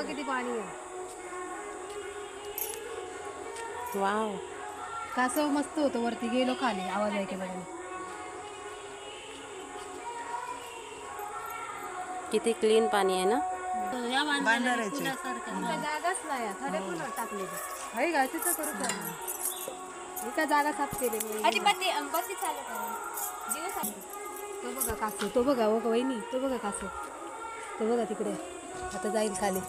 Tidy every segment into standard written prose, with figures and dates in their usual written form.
किती पाणी आहे. वाव, कासव मस्त होतं. वरती गेलो खाली आवाज ऐके बघा. किती क्लीन पाणी आहे ना. जागाच नाही थोडे पण टाकले आहे का तिथं करू का जागा साफ केलेली. तो बघा कासव, तो बघा ओ वहिनी, तो बघा कासव, तो बघा तिकडे आता जाईल खाली.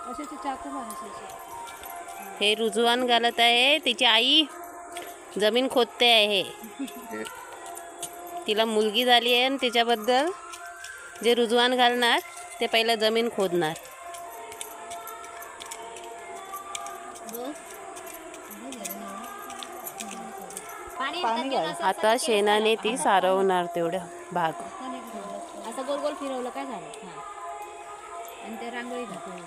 असे चाकू मारायचे. हे रुजवान घालत आहे. तिची आई जमीन खोदते आहे. तिला मुलगी झाली आहे आणि तिच्याबद्दल जे रुजवान घालणार ते पहिला जमीन खोदणार. आता शेणाने ती सारवणार तेवढं भाग. असं गोल गोल फिरवलं काय झालं. आणि ते रांगोळी घातली.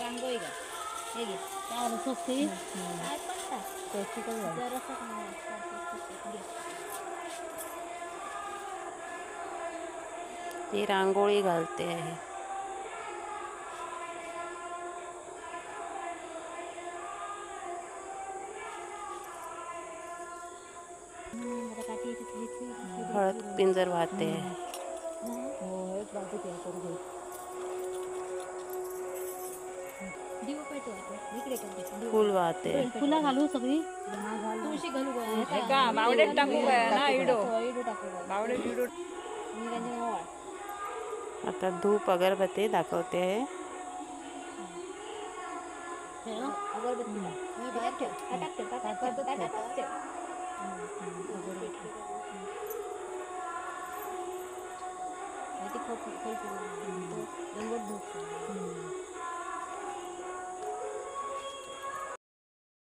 रांगोळी घाल. हे घे. काय स्वस्ती ती रांगोळी घालते आहे. हळद पिंजर वाहते आहे. फुल वाहते. फुला घालू सगळी. तुळशी घालू का बावडेट टाकू ना. इडो बावडेट. आता धूप अगरबत्ती दाखवते आहे.